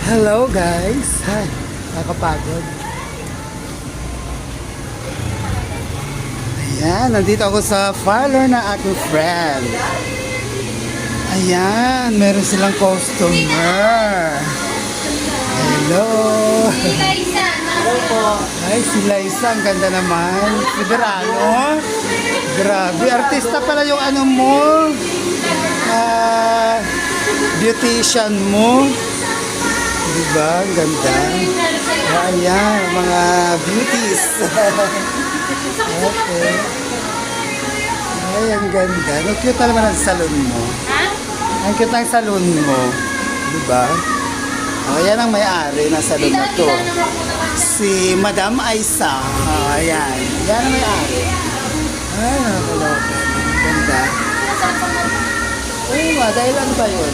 Hello guys! Hi! Nakapagod. Ayan, nandito ako sa parlor ng aking friend. Ayan, meron silang customer. Hello! Hello po. Ay, si Liza, ang ganda naman. Federano. Grabe, artista pala yung ano mo. Beautician mo. Diba? Ang ganda. Ayan, mga beauties. Okay. Ay, ang ganda. Ang cute naman ang salon mo. Ang cute ng salon mo. Diba? O, yan ang may-ari ng salon na to. Si Madam Aisa. O, ayan. Yan ang may-ari. Ay, nakakaloka. Ang ganda. Oo nga, dahil ano ba yun?